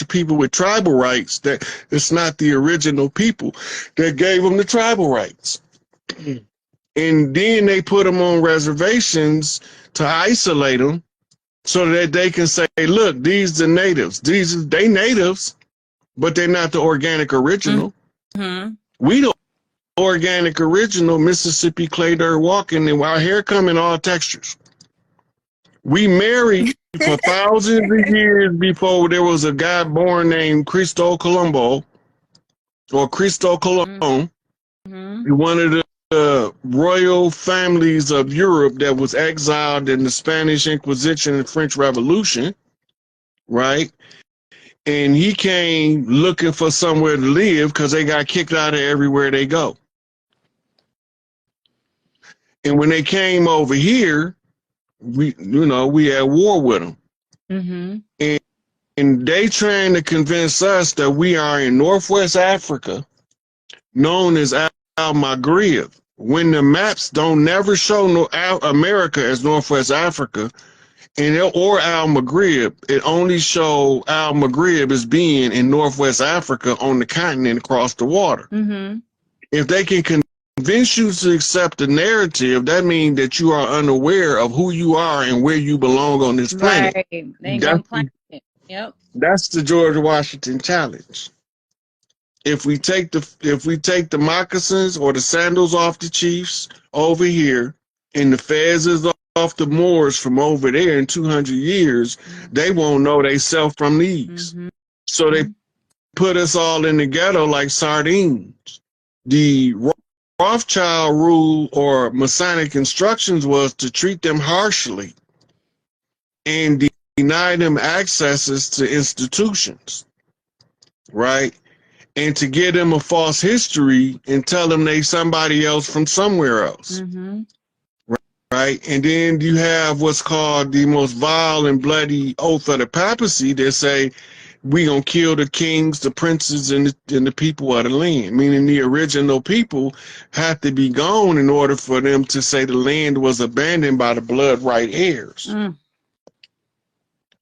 of people with tribal rights, that it's not the original people that gave them the tribal rights. And then they put them on reservations to isolate them so that they can say, look, these are natives. They natives, but they're not the organic original. Mm-hmm. We the organic original Mississippi clay dirt walking, and our hair come in all textures. We married for thousands of years before there was a guy born named Cristo Colombo or Cristo Colon. Mm-hmm. One of the royal families of Europe that was exiled in the Spanish Inquisition and French Revolution, right? And he came looking for somewhere to live because they got kicked out of everywhere they go. And when they came over here, we had war with them. Mm-hmm. And they trying to convince us that we are in Northwest Africa, known as Al-Maghrib, when the maps don't never show America as Northwest Africa or Al-Maghrib. It only show Al-Maghrib as being in Northwest Africa on the continent across the water. Mm-hmm. If they can convince you to accept the narrative, that means that you are unaware of who you are and where you belong on this planet. Right. They ain't gonna plan it. Yep. That's the George Washington challenge. If we take the moccasins or the sandals off the chiefs over here, and the fezzes off the Moors from over there in 200 years, they won't know they self from these. Mm-hmm. So they put us all in the ghetto like sardines. The Rothschild rule or Masonic instructions was to treat them harshly and deny them accesses to institutions, right? And to give them a false history and tell them they somebody else from somewhere else. Mm-hmm. Right? And then you have what's called the most vile and bloody oath of the papacy that say, we gonna kill the kings, the princes, and the people of the land, meaning the original people have to be gone in order for them to say the land was abandoned by the blood right heirs. Mm.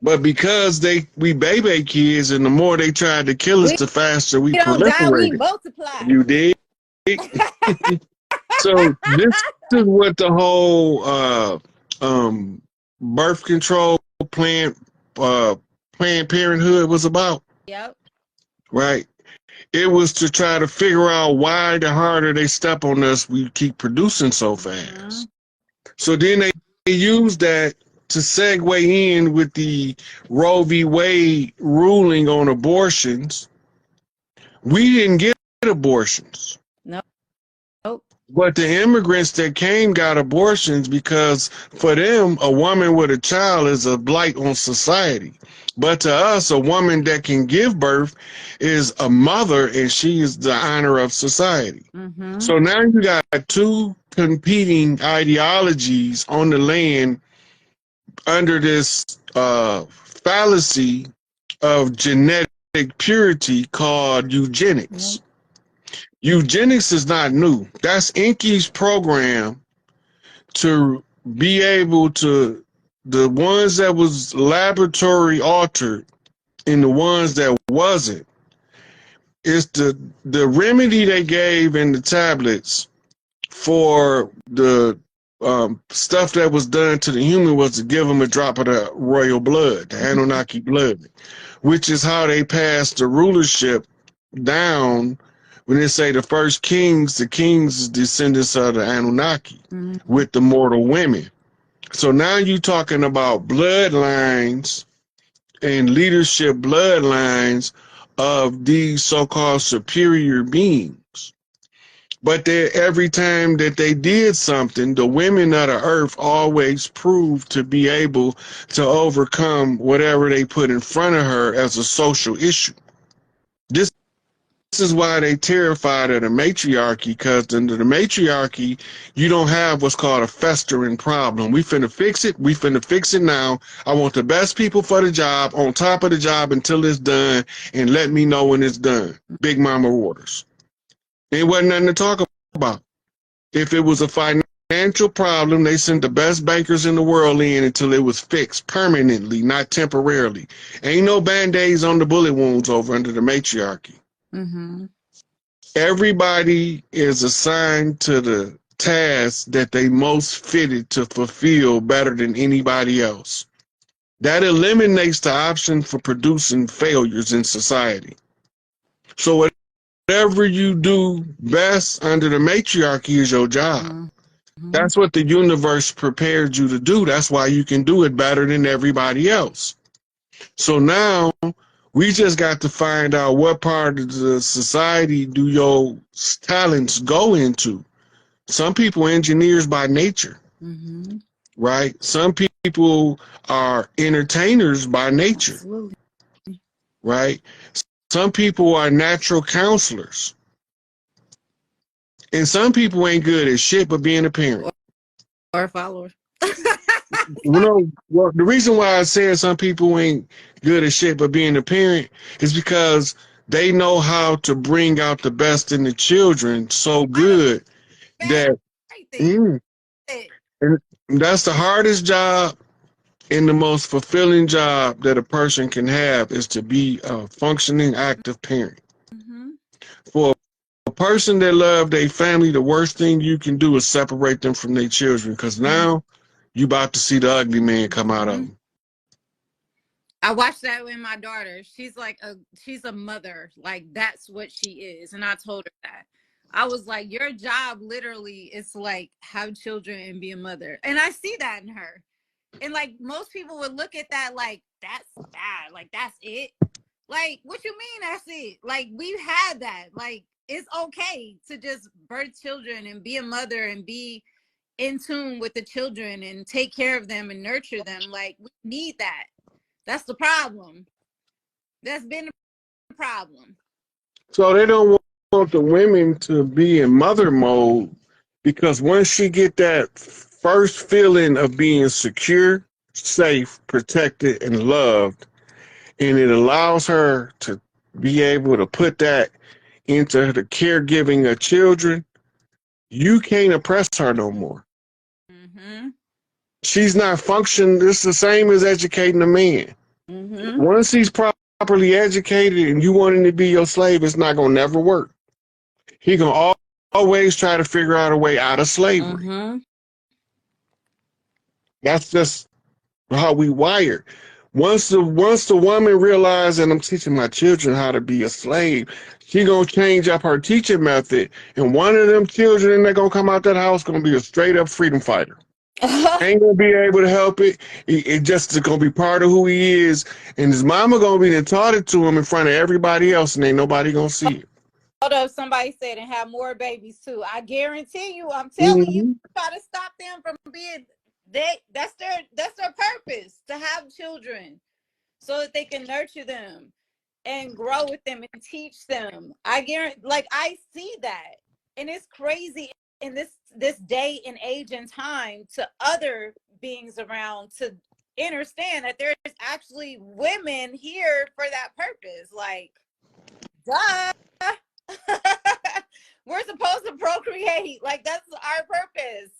But because we baby kids, and the more they tried to kill us, the faster we proliferated. We multiply. You did. So this is what the whole birth control Planned Parenthood was about. Yep. Right. It was to try to figure out why the harder they step on us, we keep producing so fast. Mm-hmm. So then they used that to segue in with the Roe v. Wade ruling on abortions. We didn't get abortions. No. But the immigrants that came got abortions because for them, a woman with a child is a blight on society. But to us, a woman that can give birth is a mother, and she is the honor of society. Mm-hmm. So now you got two competing ideologies on the land under this fallacy of genetic purity called eugenics. Mm-hmm. Eugenics is not new. That's Enki's program to be able to, the ones that was laboratory altered and the ones that wasn't, is the remedy they gave in the tablets for the stuff that was done to the human was to give them a drop of the royal blood, the Anunnaki blood, which is how they passed the rulership down. When they say the first kings, the kings is descendants of the Anunnaki with the mortal women. So now you're talking about bloodlines and leadership bloodlines of these so-called superior beings. But every time that they did something, the women of the earth always proved to be able to overcome whatever they put in front of her as a social issue. This is why they terrified of the matriarchy, because under the matriarchy, you don't have what's called a festering problem. We finna fix it. We finna fix it now. I want the best people for the job, on top of the job until it's done, and let me know when it's done. Big Mama orders. It wasn't nothing to talk about. If it was a financial financial problem. They sent the best bankers in the world in until it was fixed permanently, not temporarily. Ain't no band-aids on the bullet wounds over under the matriarchy. Mm-hmm. Everybody is assigned to the task that they most fitted to fulfill better than anybody else. That eliminates the option for producing failures in society. So whatever you do best under the matriarchy is your job. Mm-hmm. That's what the universe prepared you to do. That's why you can do it better than everybody else. So now we just got to find out what part of the society do your talents go into. Some people are engineers by nature, Mm-hmm. right? Some people are entertainers by nature, Absolutely. right? Some people are natural counselors. And some people ain't good at shit but being a parent. Or followers. Well, the reason why I said some people ain't good at shit but being a parent is because they know how to bring out the best in the children so good that and that's the hardest job and the most fulfilling job that a person can have is to be a functioning, active parent. Mm-hmm. For a person that love their family, the worst thing you can do is separate them from their children because now you about to see the ugly man come out of them. I watched that with my daughter. She's a mother. Like, that's what she is. And I told her that. I was like, your job literally is to like have children and be a mother. And I see that in her. And like most people would look at that like, that's bad. Like, that's it. Like, what you mean that's it? Like, we've had that. Like, it's okay to just birth children and be a mother and be in tune with the children and take care of them and nurture them. Like, we need that. That's the problem. That's been the problem. So they don't want the women to be in mother mode because once she get that first feeling of being secure, safe, protected, and loved, and it allows her to be able to put that into the caregiving of children, you can't oppress her no more. Mm-hmm. She's not functioning. It's the same as educating a man. Mm-hmm. Once he's properly educated and you want him to be your slave, it's not going to never work. He going to always try to figure out a way out of slavery. Mm-hmm. That's just how we wired. Once the woman realizes that I'm teaching my children how to be a slave, she gonna change up her teaching method, and one of them children that gonna come out that house gonna be a straight up freedom fighter. Ain't gonna be able to help it. It just is gonna be part of who he is, and his mama gonna be taught it to him in front of everybody else, and ain't nobody gonna see it. Although somebody said and have more babies too. I guarantee you, I'm telling you, try to stop them from being that's their purpose, to have children so that they can nurture them and grow with them and teach them. I guarantee, like, I see that. And it's crazy in this day and age and time to other beings around to understand that there's actually women here for that purpose. Like, duh. We're supposed to procreate. Like, that's our purpose.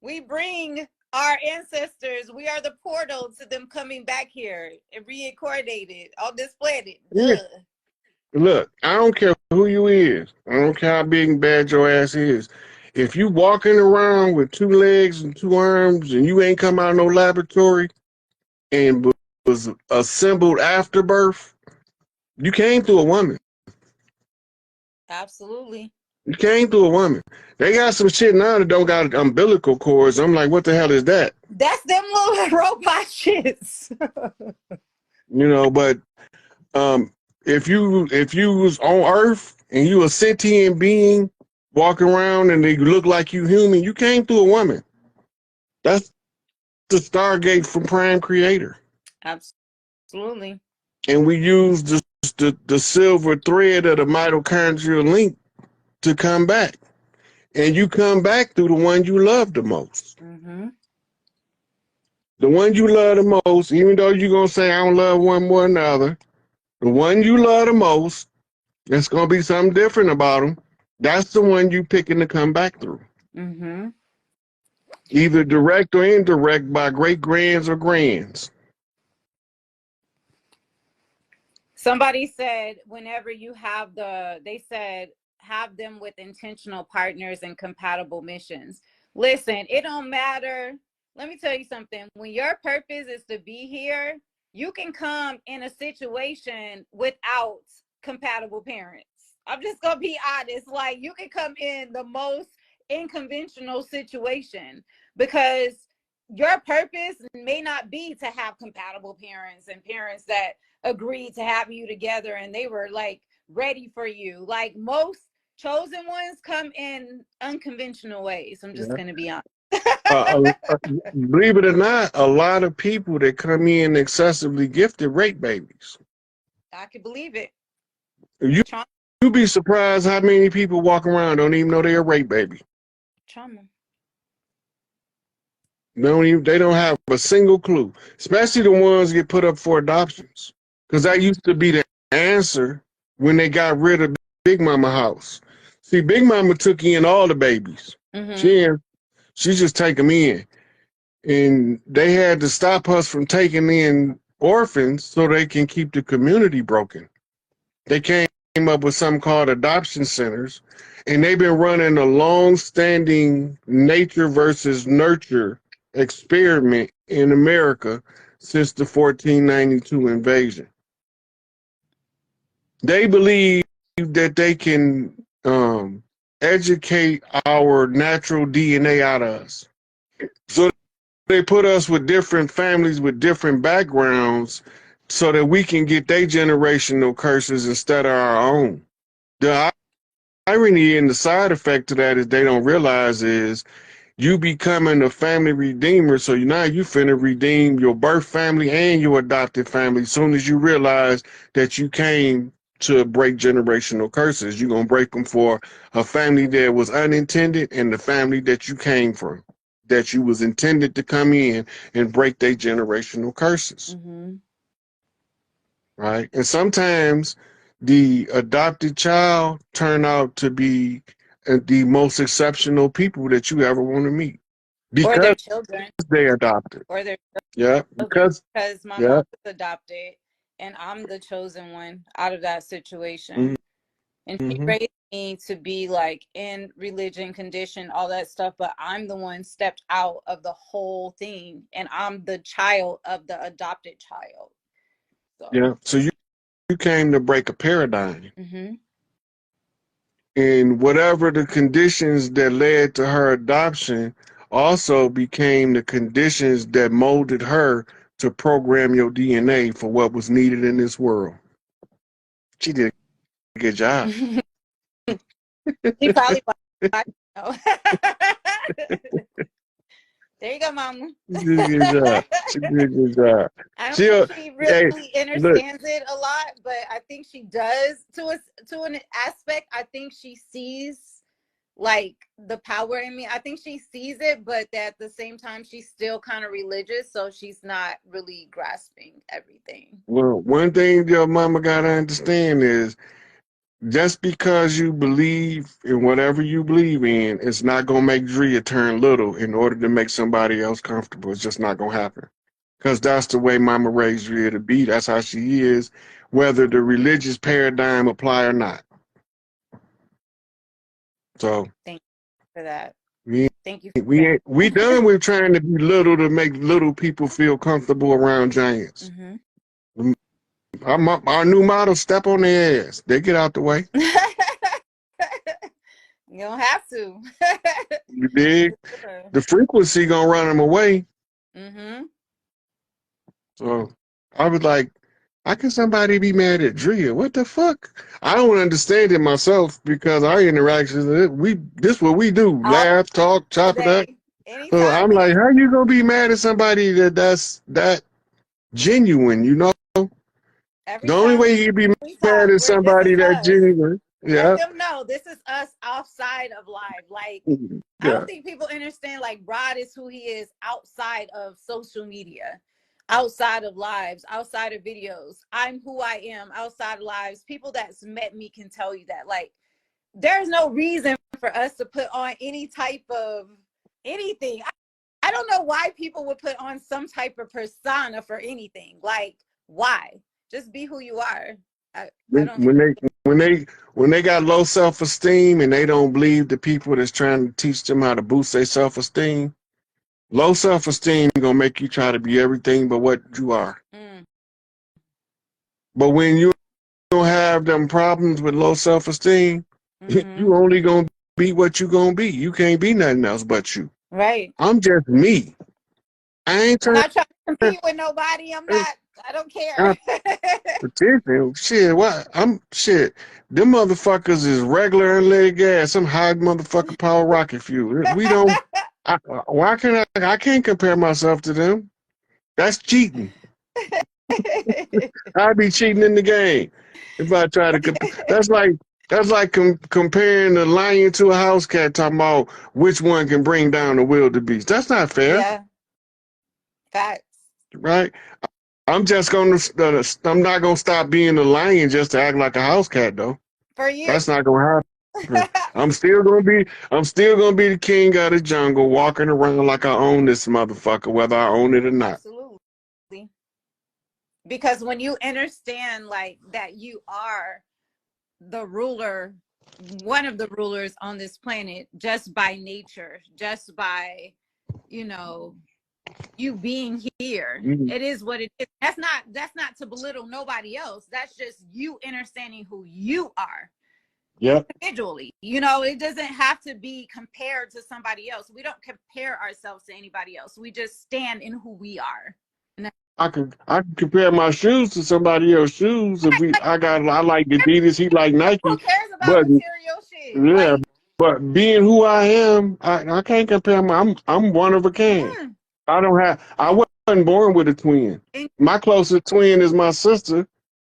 We bring our ancestors. We are the portal to them coming back here and reincarnated on this planet. Duh. Look, I don't care who you is. I don't care how big and bad your ass is. If you walking around with 2 legs and 2 arms and you ain't come out of no laboratory and was assembled after birth, you came through a woman. Absolutely. You came through a woman. They got some shit now that don't got umbilical cords. I'm like, what the hell is that? That's them little robot shits. You know, but if you was on Earth and you a sentient being walking around and they look like you human, you came through a woman. That's the Stargate from Prime Creator. Absolutely. And we use the silver thread of the mitochondrial link to come back. And you come back through the one you love the most. Mm-hmm. The one you love the most, even though you're going to say, I don't love one more than the other, the one you love the most, there's going to be something different about them. That's the one you picking to come back through. Mm-hmm. either direct or indirect, by great grands or grands. Somebody said whenever you have they said have them with intentional partners and compatible missions. Listen, it don't matter. Let me tell you something. When your purpose is to be here, you can come in a situation without compatible parents. I'm just gonna be honest. Like, you can come in the most unconventional situation because your purpose may not be to have compatible parents and parents that agreed to have you together and they were like ready for you. Like, most chosen ones come in unconventional ways. I'm just gonna be honest. Believe it or not, a lot of people that come in excessively gifted rape babies. I can believe it. You'd be surprised how many people walk around don't even know they're a rape baby. Trauma. They don't have a single clue, especially the ones get put up for adoptions. Because that used to be the answer when they got rid of Big Mama house. See, Big Mama took in all the babies. Mm-hmm. She just take them in. And they had to stop us from taking in orphans so they can keep the community broken. They came up with something called adoption centers, and they've been running a long-standing nature versus nurture experiment in America since the 1492 invasion. They believe that they can educate our natural DNA out of us. So they put us with different families with different backgrounds so that we can get their generational curses instead of our own. The irony and the side effect to that is they don't realize is you becoming a family redeemer. So now you finna redeem your birth family and your adopted family as soon as you realize that you came to break generational curses. You're going to break them for a family that was unintended and the family that you came from, that you was intended to come in and break their generational curses. Mm-hmm. Right? And sometimes the adopted child turn out to be the most exceptional people that you ever want to meet Or their because children. they adopted. Or their Yeah, children. because My yeah. mom was adopted and I'm the chosen one out of that situation. Mm-hmm. And she raised me to be like in religion, condition, all that stuff. But I'm the one stepped out of the whole thing. And I'm the child of the adopted child. So. Yeah. So you came to break a paradigm. Mm-hmm. And whatever the conditions that led to her adoption also became the conditions that molded her to program your DNA for what was needed in this world. She did a good job. She probably know. There you go, Mama. She did a good job. She did a good job. I don't think she really understands it a lot, but I think she does to an aspect. I think she sees like the power in me. I think she sees it, but at the same time, she's still kind of religious, so she's not really grasping everything. Well, one thing your mama gotta understand is just because you believe in whatever you believe in, it's not gonna make Drea turn little in order to make somebody else comfortable. It's just not gonna happen. Because that's the way mama raised Drea to be. That's how she is, whether the religious paradigm apply or not. So thank you for that. Thank you. We done with trying to be little to make little people feel comfortable around giants. Mm-hmm. Our new model, step on their ass. They get out the way. You don't have to. You dig? The frequency gonna run them away. Mm-hmm. So I was like, how can somebody be mad at Drea? What the fuck? I don't understand it myself because our interactions, this what we do. Laugh, talk, chop it up. Anytime. So I'm like, how you gonna be mad at somebody that's that genuine, you know? The only way you can be mad at somebody that's genuine. Yeah. Let them know this is us outside of live. Like, I don't think people understand, like, Rod is who he is outside of social media, outside of lives, outside of videos. I'm who I am outside of lives. People that's met me can tell you that. Like, there's no reason for us to put on any type of anything. I don't know why people would put on some type of persona for anything. Like, why? Just be who you are. I don't. When they got low self-esteem and they don't believe the people that's trying to teach them how to boost their self-esteem, low self-esteem gonna make you try to be everything but what you are. Mm. But when you don't have them problems with low self-esteem, you only gonna be what you gonna be. You can't be nothing else but you. Right. I'm just me. I ain't I'm trying not trying to compete with nobody. I'm to not. I don't care. petition. Shit, what? I'm shit. Them motherfuckers is regular unleaded gas. Some high motherfucker power rocket fuel. We don't. Why can I? I can't compare myself to them. That's cheating. I'd be cheating in the game if I try to compare. That's like comparing the lion to a house cat. Talking about which one can bring down the wildebeest. That's not fair, Yeah. Facts. right? I'm just gonna. I'm not gonna stop being a lion just to act like a house cat, though. For you. That's not gonna happen. I'm still gonna be the king of the jungle, walking around like I own this motherfucker, whether I own it or not. Absolutely. Because when you understand like that you are the ruler, one of the rulers on this planet, just by nature, just by, you know, you being here, it is what it is. That's not to belittle nobody else. That's just you understanding who you are. Yep. Individually, you know, it doesn't have to be compared to somebody else. We don't compare ourselves to anybody else. We just stand in who we are. I can compare my shoes to somebody else's shoes. I like Adidas, he like Who Nike, cares about but material shit? yeah, Like, but being who I am, I can't compare I'm one of a kind. yeah. I wasn't born with a twin. My closest twin is my sister,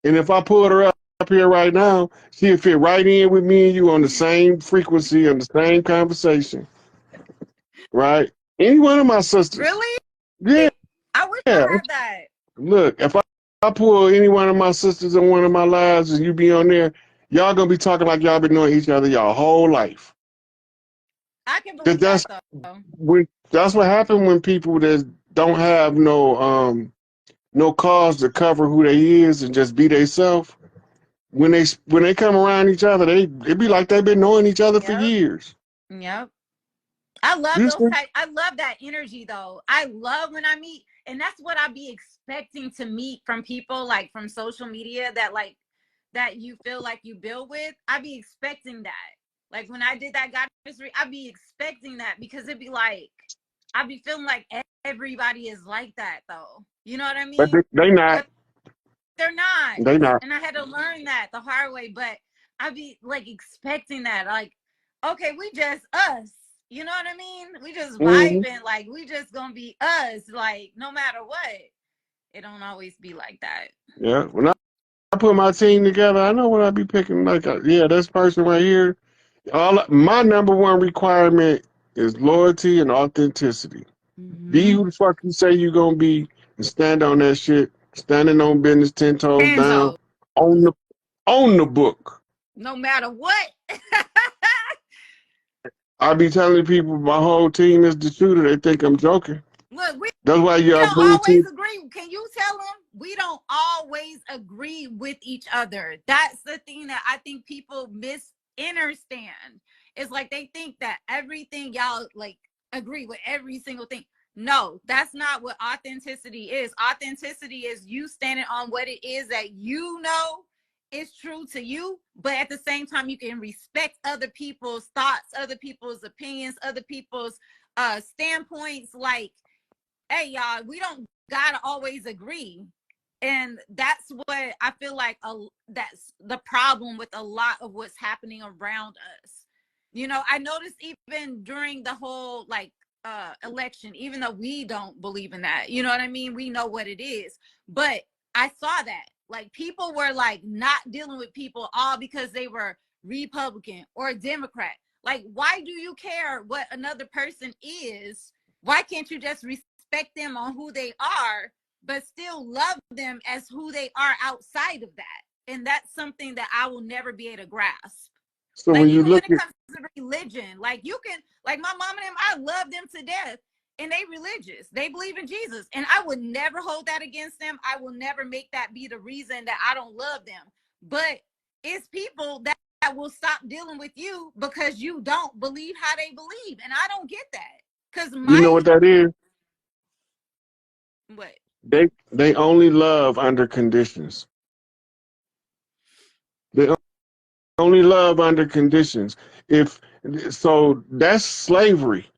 and if I pulled her up here right now, she'd fit right in with me and you on the same frequency, on the same conversation, right? Any one of my sisters. Really? Yeah. I wish I had that. Look, if I pull any one of my sisters in one of my lives and you be on there, y'all gonna be talking like y'all been knowing each other y'all whole life. I can believe that though. That's what happened when people that don't have no cause to cover who they is and just be themselves. When they come around each other, it be like they've been knowing each other for years. Yep. I love You those see? type. I love that energy though. I love when I meet, and that's what I be expecting to meet from people like from social media that you feel like you build with. I be expecting that. Like when I did that goddess, I be expecting that because it'd be like I be feeling like everybody is like that though. You know what I mean? But they not. But they're not. They not. And I had to learn that the hard way. But I be like expecting that. Like, okay, we just us. You know what I mean? We just vibing, like we just gonna be us, like no matter what. It don't always be like that. Yeah. When I put my team together, I know what I be picking. Like, yeah, this person right here. My number one requirement is loyalty and authenticity. Be who the fuck you say you gonna be and stand on that shit. Standing on business, 10 toes down, on the book. No matter what. I be telling people my whole team is the shooter. They think I'm joking. Look, That's why we y'all don't always agree. Can you tell them we don't always agree with each other? That's the thing that I think people misunderstand. It's like they think that everything y'all like agree with every single thing. No, that's not what authenticity is. Authenticity is you standing on what it is that you know is true to you, but at the same time you can respect other people's thoughts, other people's opinions, other people's standpoints. Like, hey y'all, we don't gotta always agree. And that's what I feel like that's the problem with a lot of what's happening around us. You know, I noticed even during the whole like election, even though we don't believe in that, you know what I mean, we know what it is, but I saw that like people were like not dealing with people all because they were Republican or Democrat. Like, why do you care what another person is? Why can't you just respect them on who they are, but still love them as who they are outside of that? And that's something that I will never be able to grasp. So like, when you even look when it comes to religion, like you can, like my mom and them, I love them to death. and they religious. They believe in Jesus. And I would never hold that against them. I will never make that be the reason that I don't love them. But it's people that will stop dealing with you because you don't believe how they believe. And I don't get that. Because You know what that is? What? They only love under conditions. They only love under conditions. If so, that's slavery.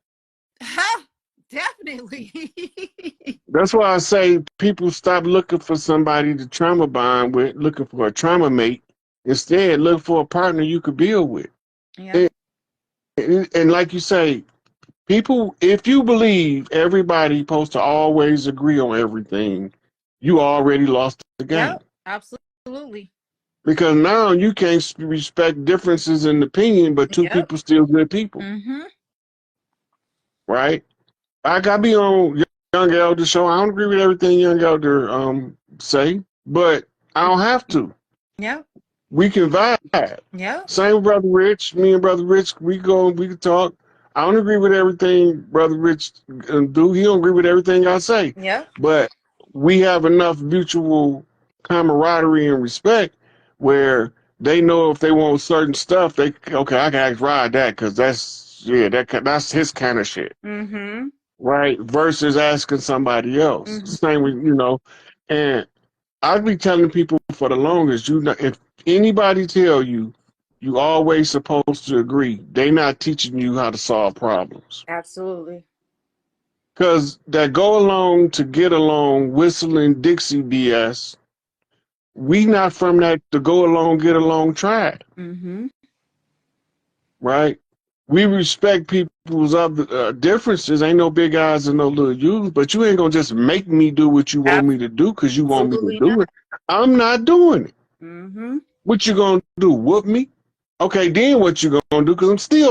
Definitely. That's why I say people stop looking for somebody to trauma bond with, looking for a trauma mate. Instead, look for a partner you could build with. Yeah. And like you say, people, if you believe everybody supposed to always agree on everything, you already lost the game. Yep, absolutely. Because now you can't respect differences in opinion, but two people still good people. Mm-hmm. Right? I got to be on Young Elder show. I don't agree with everything Young Elder say, but I don't have to. Yeah. We can vibe. Yeah. Same with Brother Rich. Me and Brother Rich, we can talk. I don't agree with everything Brother Rich do. He don't agree with everything I say. Yeah. But we have enough mutual camaraderie and respect where they know if they want certain stuff, I can ask Rod that because that's his kind of shit. Mm-hmm. Right? Versus asking somebody else. Mm-hmm. Same with, and I've been telling people for the longest, if anybody tell you always supposed to agree, they not teaching you how to solve problems. Absolutely. Because that go along to get along, whistling Dixie BS, we not from that to go along, get along tribe. Mm-hmm. Right? We respect people's other differences. Ain't no big eyes and no little U's, but you ain't gonna just make me do what you want me to do because you want me to do it. I'm not doing it. Mm-hmm. What you gonna do? Whoop me? Okay, then what you gonna do? Because I'm still